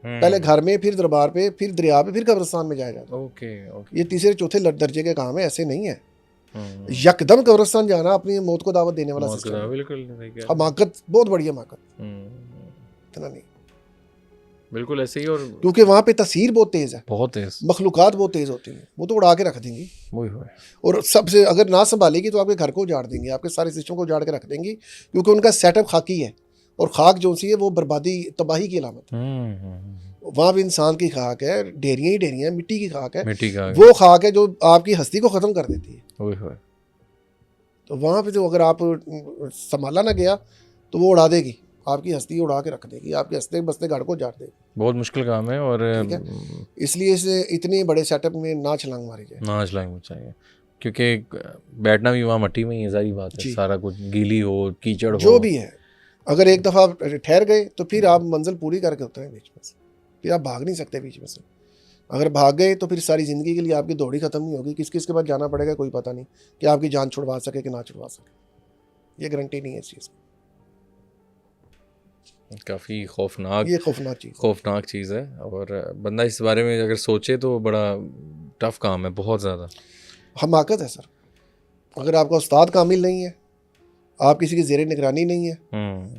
पहले हुँ, घर में, फिर दरबार पे, फिर दरिया पे, फिर कब्रिस्तान में जाया जाता है। Okay, okay. ये तीसरे चौथे दर्जे के काम है, ऐसे नहीं है। हुँ, यकदम कब्रिस्तान जाना अपनी मौत को दावत देने वाला मौत का सिस्टम दवा, है। बिल्कुल सही कह रहे हैं। हमाकत, बहुत बड़ी हमाकत, हुँ, इतना नहीं, बिल्कुल ऐसे ही और क्योंकि वहाँ पे तसीर बहुत तेज़ है, बहुत तेज़। मखलूक़ात बहुत तेज़ होती हैं, वो तो उड़ा के रख देंगी। ओए होए! और सबसे अगर ना संभालेगी तो आपके घर को उजाड़ देंगी, आपके सारे सिस्टम को उजाड़ के रख देंगी, क्योंकि उनका सेटअप खाकी है, और खाक जो सी है वो बर्बादी, तबाही की अलामत है। वहाँ भी इंसान की खाक है, ढेरियाँ ही ढेरियाँ, मिट्टी की खाक है, मिट्टी का वो खाक है जो आपकी हस्ती को ख़त्म कर देती है। ओए होए! तो वहाँ पे जो अगर आप संभाला ना गया तो वो उड़ा देगी, आपकी हस्ती उड़ा के रख देगी, आपके हंसते बसते घर को उजाड़ देगी। बहुत मुश्किल काम है और ठीक है, इसलिए इसे इतने बड़े सेटअप में ना छलांग मारी जाए। ना चलानी चाहिए, क्योंकि बैठना भी वहाँ मट्टी में ही है, ज़ाहिर बात है। जी, सारा कुछ गीली हो, कीचड़ जो हो। भी है, अगर एक दफ़ा आप ठहर गए तो फिर आप मंजिल पूरी करके उतरें बीच में से, फिर आप भाग नहीं सकते बीच में से। अगर भाग गए तो फिर सारी ज़िंदगी के लिए आपकी दौड़ी ख़त्म नहीं होगी, किस किस के पास जाना पड़ेगा कोई पता नहीं, कि आपकी जान छुड़वा सके कि ना छुड़वा सके, ये गारंटी नहीं है इस चीज़ की। काफ़ी खौफनाक ये खौफनाक चीज़ है और बंदा इस बारे में अगर सोचे तो बड़ा टफ काम है, बहुत ज़्यादा। हमाकत है सर। अगर आपका उस्ताद कामिल नहीं है, आप किसी की ज़ेरे निगरानी नहीं है,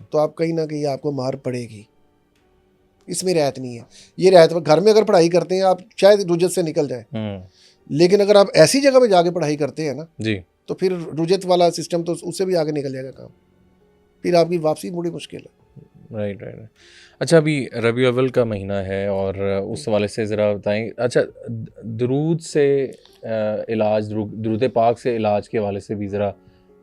तो आप कहीं ना कहीं आपको मार पड़ेगी, इसमें रियायत नहीं है। ये रियायत घर में अगर पढ़ाई करते हैं आप शायद रुजत से निकल जाए, लेकिन अगर आप ऐसी जगह पे जाके पढ़ाई करते हैं ना, जी, तो फिर रुजत वाला सिस्टम तो उससे भी आगे निकल जाएगा काम, फिर आपकी वापसी बड़ी मुश्किल है। Right, right. अच्छा, अभी रबी अव्वल का महीना है और उस हवाले से ज़रा बताएं। अच्छा, दरूद से इलाज, दरूद पाक से इलाज के हवाले से भी ज़रा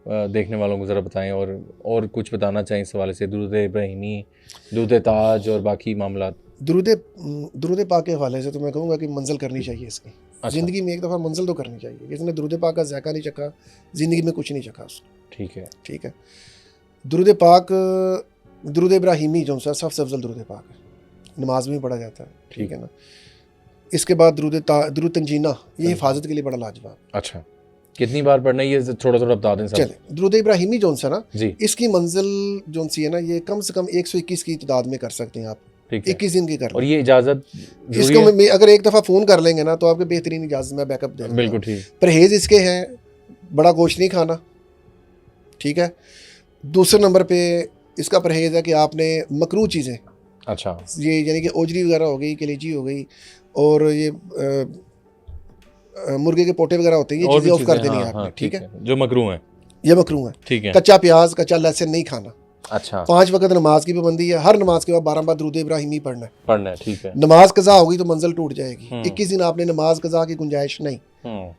देखने वालों को ज़रा बताएं, और कुछ बताना चाहें इस हवाले से, दरूद इब्राहिमी, दरूद ताज और बाकी मामला। दरूद पाक के हवाले से तो मैं कहूँगा कि मंजिल करनी चाहिए इसकी। अच्छा, ज़िंदगी में एक दफ़ा मंजिल तो करनी चाहिए। जिसने दरूद पाक का ज़ायका नहीं चखा, ज़िंदगी में कुछ नहीं चखा उसने। ठीक है। ठीक है, दरूद पाक, दरूद इब्राहिमी जो सा सबसे अफजल दरूद पाक है, नमाज में पढ़ा जाता है। ठीक है ना, इसके बाद दरूद तंजीना, ये हिफाजत के लिए बड़ा लाजवाब। अच्छा, कितनी बार पढ़ना है ये थोड़ा थोड़ा बता दें सर। चले, दरूद इब्राहिमी जो सा ना जी, इसकी मंजिल जो सी है ना, ये कम से कम 121 की तादाद में कर सकते हैं आप ठीक है 21 दिन की कर और लें। ये इजाज़त इसको अगर एक दफ़ा फ़ोन कर लेंगे ना तो आपके बेहतरीन इजाज़त में बैकअप दे दूंगा। बिल्कुल ठीक। परहेज़ इसके हैं, बड़ा गोश्त नहीं खाना, ठीक है। दूसरे नंबर पे इसका परहेज़ है कि आपने मकरूह चीज़ें, अच्छा ये यानी कि ओजरी वगैरह हो गई, कलेजी हो गई, और ये मुर्गे के पोटे वगैरह होते हैं, ये और भी चीज़ें ऑफ कर चीज़ें, देनी हाँ, है आपने, हाँ, ठीक है। जो मकरूह है, ये मकरूह है। ठीक है। कच्चा प्याज, कच्चा लहसुन नहीं खाना। अच्छा 5 वक्त नमाज की पाबंदी है, हर नमाज के बाद 12 बार दुरूद इब्राहिमी पढ़ना है। पढ़ना है, ठीक है। नमाज कज़ा होगी तो मंजिल टूट जाएगी। हम्म। 21 दिन आपने नमाज कज़ा की गुंजाइश नहीं, हम्म,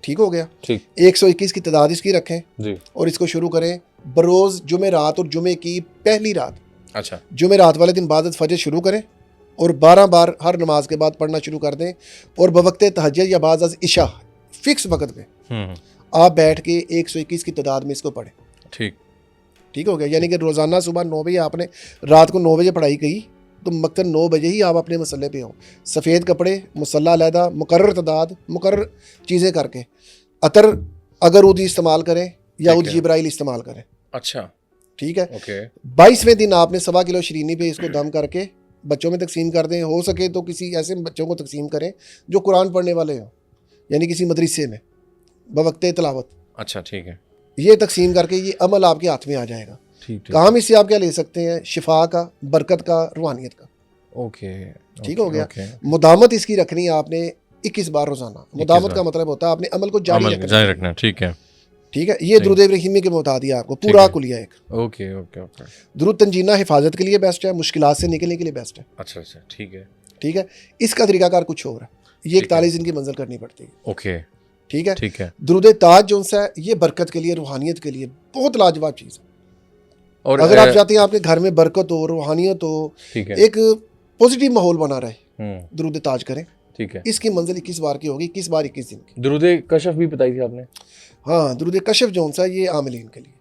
ठीक हो गया। ठीक 121 की तादाद इसकी रखें जी। और इसको शुरू करें बरोज़ जुमे रात और जुमे की पहली रात। अच्छा जुमे रात वाले दिन इबादत फजर शुरू करें और 12 बार हर नमाज के बाद पढ़ना शुरू कर दें, और बवक्त तहज्जुद या बाद अज़ इशा फिक्स वक्त में हम्म, आप बैठ के 121 की तादाद में इसको पढ़ें, ठीक ठीक हो गया। यानी कि रोज़ाना सुबह 9 बजे आपने, रात को 9 बजे पढ़ाई की तो मकतन 9 बजे ही आप अपने मसल्ले पे हो। सफ़ेद कपड़े, मुसल्ला अलहदा, मुकर्रर तादाद, मुकर्रर चीज़ें करके, अतर अगर उदी इस्तेमाल करें या ठीक उद है। जिब्राइल इस्तेमाल करें, अच्छा ठीक है। ओके 22वें दिन आपने 1.25 किलो शरीनी पे इसको दम करके बच्चों में तकसीम कर दें। हो सके तो किसी ऐसे बच्चों को तकसीम करें जो कुरान पढ़ने वाले हों, यानी किसी मदरसे में बवक्त तिलावत, अच्छा ठीक है ये तकसीम करके ये अमल आपके हाथ में आ जाएगा। ठीक ठीक काम इससे आप क्या ले सकते हैं, शिफा का, बरकत का, रूहानियत का, ओके ठीक हो गया। ओके मुदामत इसकी रखनी है आपने 21 बार रोजाना। मुदामत बार। का मतलब होता है आपने अमल को जारी अमल रखना, जारी रखना, ठीक है ठीक है। ये दुरूद इब्राहिमी के बता दिया आपको ठीक पूरा है। कुलिया एक। ओके ओके ओके दुरूद तंजीना हिफाजत के लिए बेस्ट है, मुश्किलात से निकलने के लिए बेस्ट है, अच्छा अच्छा ठीक है ठीक है। इसका तरीकाकार कुछ और है, ये ठीक है। 41 दिन की मंजिल करनी पड़ती है, ओके ठीक है। ठीक है दुरूद ताज जो सा है ये बरकत के लिए, रूहानियत के लिए बहुत लाजवाब चीज़ है। और अगर आप चाहते हैं आपके घर में बरकत हो, रूहानियत हो, ठीक है एक पॉजिटिव माहौल बना रहे, हम्म दुरूद ताज करें। ठीक है। इसकी मंजिल 21 बार की होगी, 21 बार 21 दिन की। दुरूद कशफ भी बताई थी आपने, हाँ, दुरूद कशफ जो सा ये आमिलीन के लिए,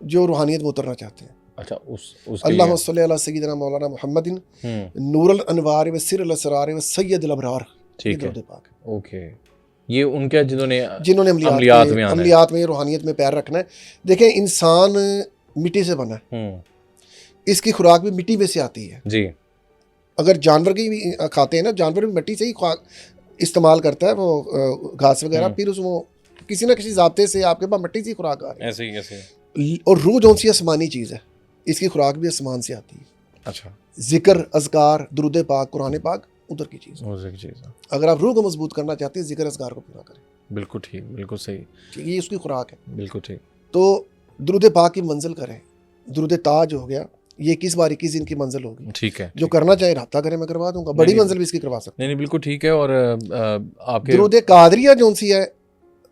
जो रूहानियत में उतरना चाहते हैं। अच्छा उसके अल्लाहुम्मा लिए सल्ली अला सय्यिदना मौलाना मुहम्मदिन हम्म नूरुल अनवार व सिरुल असरार व सय्यदुल अबरार, ये ठीक है दुरूद पाक। ओके ये उनके जिन्होंने जिन्होंने अमलियात में आना है। अमलियात में, रूहानियत में पैर रखना है। देखें, इंसान मिट्टी से बना है, इसकी खुराक भी मिट्टी में से आती है। जी अगर जानवर की भी खाते हैं ना, जानवर भी मिट्टी से ही खुराक इस्तेमाल करता है, वो घास वगैरह, फिर उसमें किसी ना किसी जाब्ते से आपके पास मिट्टी से खुराक आ रही ऐसे ही ऐसे है। और रूह जो सी आसमानी चीज़ है, इसकी खुराक भी आसमान से आती है। अच्छा जिक्र, अज़कार, दुरूद पाक, कुरान पाक उधर की चीज़ है। उसी की चीज़ है। अगर आप रूह को मजबूत करना चाहते हैं, जिक्र अज़कार को पूरा करें, बिल्कुल ठीक, बिल्कुल सही, ठीक है, ये उसकी खुराक है। बिल्कुल ठीक। तो दुरूद पाक की मंजिल करें। दुरूद ताज हो गया, ये 21 बार 21 दिन की मंजिल होगी। ठीक है जो करना चाहे राब्ता करें, मैं करवा दूंगा। बड़ी नहीं, मंजिल भी इसकी करवा सकते नहीं नहीं बिल्कुल ठीक है। और आपके दुरूद कादरिया जो सी है,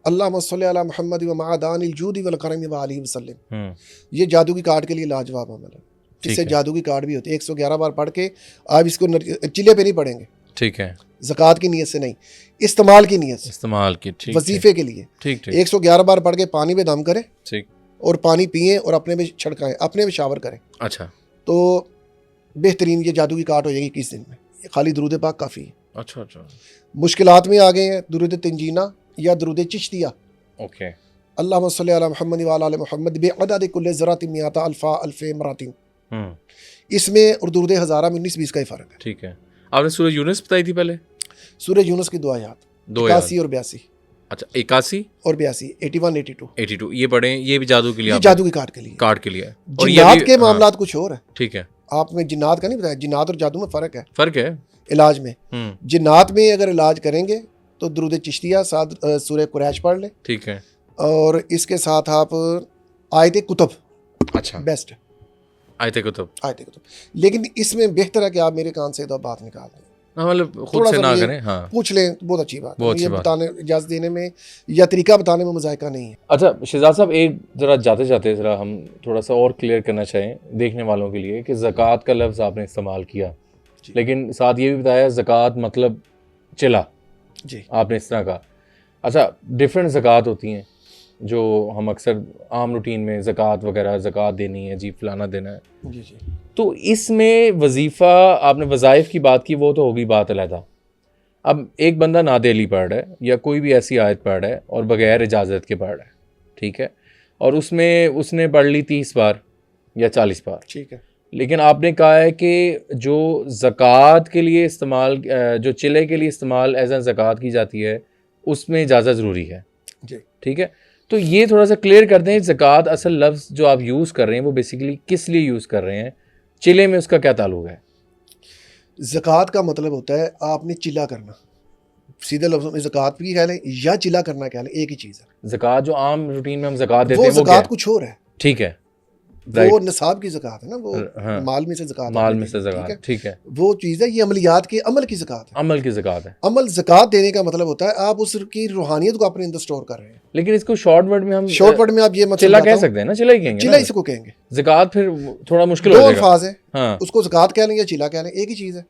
अल्लाहुम्मा सल्ली अला मुहम्मद व मादानिल जूदी वल करम व आलिहि वसल्लम, ये जादू की कार्ड के लिए लाजवाब अमल है। इससे जादू की कार्ड भी होती है। 111 बार पढ़ के आप इसको चिल्ले पे नहीं पढ़ेंगे, ठीक है, ज़कात की नीयत से नहीं, इस्तेमाल की नीयत से, इस्तेमाल की, ठीक वजीफे के लिए। ठीक ठीक 111 बार पढ़ के पानी में दम करें ठीक और पानी पिए और अपने में छिड़काएं, अपने में शावर करें, अच्छा तो बेहतरीन ये जादू की कार्ड हो जाएगी 21 दिन में। ये खाली दुरूद पाक काफ़ी है। अच्छा अच्छा मुश्किलात में आ गए हैं, दुरूद तंजीना या दुरूद चिश्तिया, ओके अल्लाहुम्मा सल्ली अला मुहम्मद व अला आलि मुहम्मद बिअदद कुल्लि ज़रातिन मिअता अल्फा अल्फे मरातिन, इसमें और दुरूद हज़ारा में 19-20 का ही फ़र्क है। ठीक है। आपने सूरह यूनुस बताई थी पहले, सूरह यूनुस की 2 आयत, 81 और 82 अच्छा 81 और 82, 81 82, 82 ये पढ़े, ये भी जादू के लिए, ये जादू की कार्ड के लिए। कार्ड के लिए है। और ये जिन्नात भी के मामलात कुछ और है। ठीक है, आपने जिन्नात का नहीं बताया, जिन्नात और जादू में फ़र्क है, फर्क है। इलाज में। जिन्नात में अगर इलाज करेंगे तो दुरूद चिश्तिया साथ सूरह कुरैश पढ़ लें, ठीक है और इसके साथ आप आयत कुतुब, अच्छा बेस्ट है आयत कुतुब, आयत कुतुब। लेकिन इसमें बेहतर है कि आप मेरे कान से तो बात निकाल दें, मतलब खुद थोड़ा से सा ना ये करें। हाँ पूछ लें तो बहुत अच्छी बात है। बहुत अच्छी ये बात। बताने, इजाज़त देने में या तरीका बताने में मज़ायका नहीं है। अच्छा शहजाद साहब, एक ज़रा जाते जाते ज़रा हम थोड़ा सा और क्लियर करना चाहें देखने वालों के लिए कि ज़कात का लफ्ज़ आपने इस्तेमाल किया, लेकिन साथ ये भी बताया ज़कात मतलब चिला जी, आपने इस तरह का। अच्छा डिफरेंट ज़कात होती हैं जो हम अक्सर आम रूटीन में ज़कात वगैरह, ज़कात देनी है जी, फलाना देना है, जी जी, तो इसमें वजीफ़ा आपने वज़ाइफ की बात की, वो तो होगी बात अलहदा। अब एक बंदा नादेली पढ़ रहा है या कोई भी ऐसी आयत पढ़ रहा है और बग़ैर इजाज़त के पढ़ रहा है, ठीक है, और उसमें उसने पढ़ ली 30 बार या 40 बार, ठीक है, लेकिन आपने कहा है कि जो ज़कात के लिए इस्तेमाल जो चिले के लिए इस्तेमाल एज अ ज़कात की जाती है उसमें इजाज़त ज़रूरी है जी। ठीक है। तो ये थोड़ा सा क्लियर कर दें, ज़कात असल लफ्ज़ जो आप यूज़ कर रहे हैं वो बेसिकली किस लिए यूज़ कर रहे हैं, चिले में उसका क्या ताल्लुक है? ज़कात का मतलब होता है आपने चिल्ला करना, सीधे लफ्ज़ों में ज़कात भी कह लें या चिल्ला करना कह लें, एक ही चीज़ है। ज़कात जो आम रूटीन में हम ज़कात देते वो हैं वो क्या ज़कात है? कुछ और है, ठीक है, वो राइट, निसाब की ज़कात है ना, वो हाँ, माल में से ज़कात माल आपने में से देनी है, ज़कात, ठीक है, वो चीज़ है। ये अमलियात के अमल की ज़कात है। अमल की ज़कात है। अमल ज़कात देने का मतलब होता है आप उसकी रूहानियत को अपने अंदर स्टोर कर रहे हैं। लेकिन इसको शॉर्ट वर्ड में हम शॉर्ट वर्ड में आप ये मत चिला कह समझाता हूँ, सकते हैं ना, चिला ही कहेंगे चिल्ला ना। इसको कहेंगे। ज़कात फिर थोड़ा मुश्किल हो दो जाएगा। अल्फाज है, हाँ, उसको ज़कात कह लें या चिल्ला कह लें, एक ही चीज़ है।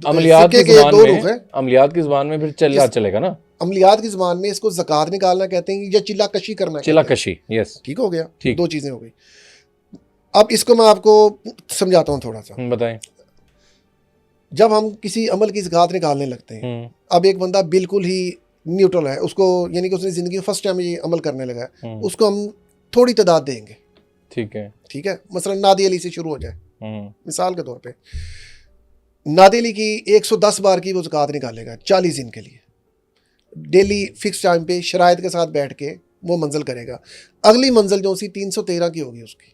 अमलियात की सिक्के के ज़ुबान दो में, रुख हैं। अमलियात की ज़ुबान में फिर चिल्ला जिस चलेगा ना, अमलियात की ज़बान में इसको ज़कात निकालना कहते हैं या चिल्ला कशी करना चिला कहते हैं। कशी, यस, ठीक हो गया, ठीक। दो चीज़ें हो गई। अब इसको मैं आपको समझाता हूँ थोड़ा सा। बताएं। जब हम किसी अमल की ज़कात निकालने लगते हैं, अब एक बंदा बिल्कुल ही न्यूट्रल है, उसको यानी कि उसने ज़िंदगी में फर्स्ट टाइम ये अमल करने लगा है, उसको हम थोड़ी तादाद देंगे, ठीक है, ठीक है। मसलन नादी अली से शुरू हो जाए, मिसाल के तौर पे नादी अली की 110 बार की वो ज़कात निकालेगा 40 दिन के लिए, डेली फिक्स टाइम पे शराइत के साथ बैठ के वो मंजिल करेगा। अगली मंजिल जो सी 313 की होगी, उसकी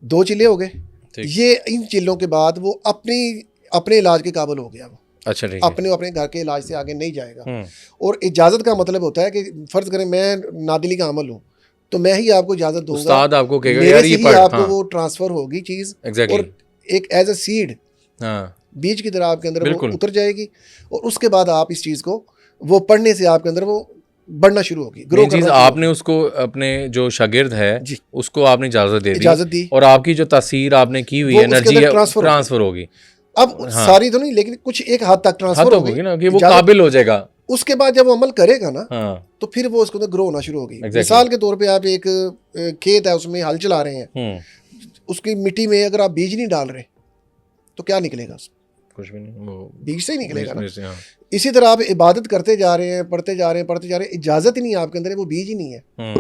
2 चिल्ले हो गए। ये इन चिल्लों के बाद वो अपने इलाज के काबिल हो गया, वो अच्छा, ठीक है, अपने घर के इलाज से आगे नहीं जाएगा। और इजाज़त का मतलब होता है कि फ़र्ज़ करें मैं नादिली का अमल हूँ, तो मैं ही आपको इजाज़त दूंगा, उस्ताद आपको कहेगा मेरे यार से ये ही पढ़, आपको हाँ, वो ट्रांसफ़र होगी चीज़, एग्जैक्टली, और एक एज अ सीड हाँ, बीज की तरह आपके अंदर वो बिल्कुल। उतर जाएगी, और उसके बाद आप इस चीज़ को वो पढ़ने से आपके अंदर वो बढ़ना शुरू होगी, ग्रो मेन चीज़ करना शुरू आपने उसको अपने जो शागिर्द है जी उसको आपने इजाज़त दे दी, इजाज़त दी, और आपकी जो तासीर आपने की हुई वो उसके एनर्जी अंदर है ट्रांसफ़र होगी। अब हाँ, सारी तो नहीं, लेकिन कुछ एक हद तक हाँ ट्रांसफ़र तो हो होगी गई ना कि वो इजाज़त। काबिल हो जाएगा। उसके बाद जब वो अमल करेगा ना, हाँ, तो फिर वो उसके अंदर ग्रो होना शुरू होगी। Exactly. मिसाल के तौर पे आप एक खेत है, उसमें हल चला रहे हैं, उसकी मिट्टी में अगर आप बीज नहीं डाल रहे तो क्या निकलेगा? कुछ भी नहीं, वो बीज से ही निकलेगा ना। हाँ, इसी तरह आप इबादत करते जा रहे हैं, पढ़ते जा रहे हैं, इजाज़त ही नहीं है आपके अंदर, वो बीज ही नहीं है।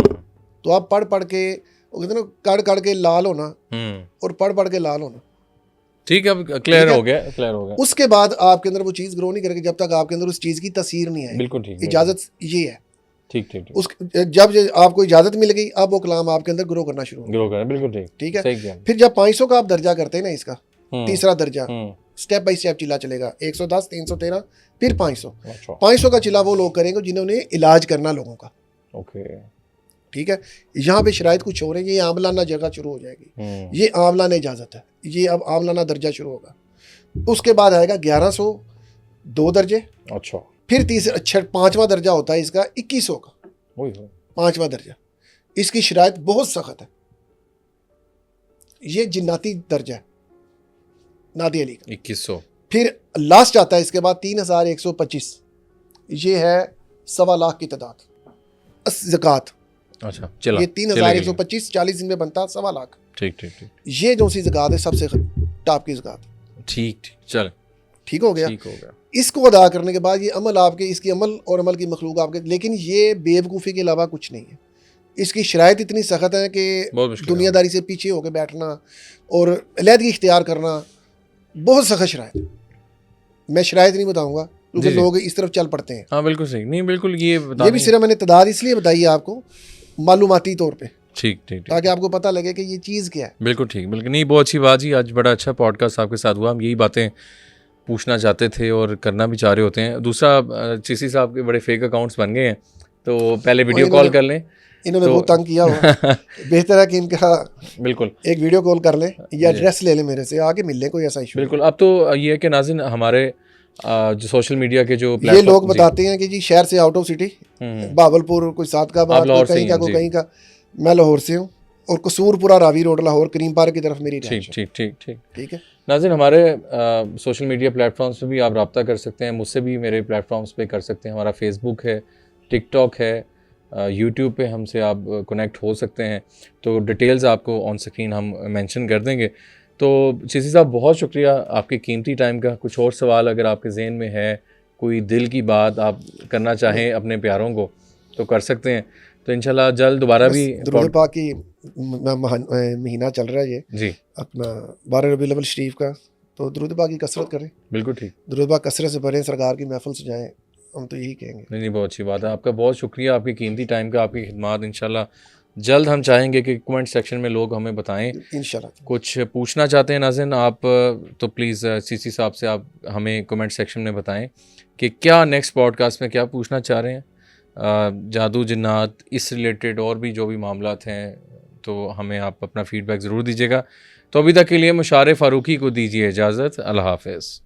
तो आप पढ़ के, वो कहते हैं ना, कड़ के लाल होना, और पढ़ के लाल होना, ठीक है, अब क्लियर हो गया, क्लियर हो गया। उसके बाद आपके अंदर वो चीज़ ग्रो नहीं करेगी जब तक आपके अंदर उस चीज़ की तासीर नहीं आएगी। बिल्कुल ठीक, इजाज़त ये है। ठीक ठीक, उस जब आपको इजाज़त मिल गई, अब वो कलाम आपके अंदर ग्रो करना शुरू हो ग्रो करना, बिल्कुल ठीक, ठीक है। सही किया। फिर जब 500 का आप दर्जा करते हैं ना, इसका तीसरा दर्जा स्टेप बाय स्टेप चिल्ला चलेगा, 110, 313, फिर 500। 500 का चिल्ला वो लोग करेंगे जिन्होंने इलाज करना लोगों का, ओके, ठीक है। यहाँ पे शराइत कुछ हो रही है, ये आमलाना जगह शुरू हो जाएगी, ये आमलाना इजाज़त है, ये अब आमलाना दर्जा शुरू होगा। उसके बाद आएगा 1100, 2 दर्जे, अच्छा, फिर तीसरा 5वां दर्जा होता है इसका 2100 का, वही 5वां दर्जा। इसकी शराइत बहुत सख्त है, ये जिन्नाती दर्जा है नादी अली का। 2100, फिर लास्ट आता है इसके बाद 3125, ये है 1.25 लाख की तादाद ज़कात। अच्छा, चला ये 3125 40 दिन में बनता 1.25 लाख। ठीक ठीक ठीक, ये जो सी ज़कात है सबसे टॉप की ज़कात, ठीक ठीक, चल ठीक हो गया। ठीक हो गया। इसको अदा करने के बाद ये अमल आपके, इसकी अमल और अमल की मखलूक आपके, लेकिन ये बेवकूफ़ी के अलावा कुछ नहीं है। इसकी शराइत इतनी सख्त है कि दुनियादारी से पीछे होकर बैठना और अलहदगी इख्तियार करना बहुत सख्त शराइत। मैं शराइत नहीं बताऊंगा क्योंकि लोग इस तरफ चल पड़ते हैं। हाँ बिल्कुल सही, नहीं बिल्कुल ये भी सिर्फ मैंने तादाद इसलिए बताई है आपको मालूमाती तौर पे, ठीक ठीक, ताकि आपको पता लगे कि ये चीज़ क्या है। बिल्कुल ठीक, बिल्कुल नहीं, बहुत अच्छी बात जी, आज बड़ा अच्छा पॉडकास्ट आपके साथ हुआ। हम यही बातें पूछना चाहते थे और करना भी चाह रहे होते हैं। दूसरा, चीसी साहब के बड़े फेक अकाउंट्स बन गए हैं, तो पहले वीडियो कॉल कर लें। इन्होंने बहुत तंग किया हुआ, बेहतर है कि इनका बिल्कुल एक वीडियो कॉल कर लें या एड्रेस ले लें मेरे से, आके मिल लें, कोई ऐसा इशू। बिल्कुल, अब तो ये है कि नाज़रीन हमारे जो सोशल मीडिया के जो ये लोग बताते हैं कि जी शहर से आउट ऑफ सिटी, बावलपुर, कोई सादकाबाद, कोई कहीं का, कोई कहीं का। मैं लाहौर से हूँ और कसूरपुरा रावी रोड लाहौर करीम पार्क की तरफ मेरी ठीक ठीक ठीक ठीक ठीक है। नाज़रीन, हमारे सोशल मीडिया प्लेटफॉर्म्स पे भी आप रब्ता कर सकते हैं, मुझसे भी मेरे प्लेटफॉर्म्स पे कर सकते हैं। हमारा फेसबुक है, टिकटॉक है, यूट्यूब पे हमसे आप कनेक्ट हो सकते हैं। तो डिटेल्स आपको ऑन स्क्रीन हम मेंशन कर देंगे। तो चीसी साहब, बहुत शुक्रिया आपके कीमती टाइम का। कुछ और सवाल अगर आपके जहन में है, कोई दिल की बात आप करना चाहें अपने प्यारों को, तो कर सकते हैं। तो इंशाल्लाह जल्द दोबारा भी दुरूद पाक की महीना चल रहा है ये जी अपना 12 रबीउल अव्वल शरीफ का, तो दुरूद पाक की कसरत करें, बिल्कुल ठीक। दुरूद पाक कसरत से पढ़ें, सरकार की महफिल से जाएं, हम तो यही कहेंगे। नहीं नहीं, बहुत अच्छी बात है। आपका बहुत शुक्रिया, आपकी कीमती टाइम का, आपकी खिदमत। इंशाल्लाह जल्द हम चाहेंगे कि कमेंट सेक्शन में लोग हमें बताएं, इंशाल्लाह कुछ पूछना चाहते हैं नाज़रीन आप, तो प्लीज़ सीसी साहब से आप हमें कमेंट सेक्शन में बताएं कि क्या नेक्स्ट पॉडकास्ट में क्या पूछना चाह रहे हैं, जादू जिन्नात इस रिलेटेड और भी जो भी मामलात हैं, तो हमें आप अपना फ़ीडबैक ज़रूर दीजिएगा। तो अभी तक के लिए मुशारे फ़ारूकी को दीजिए इजाज़त। अल्लाह हाफ़िज़।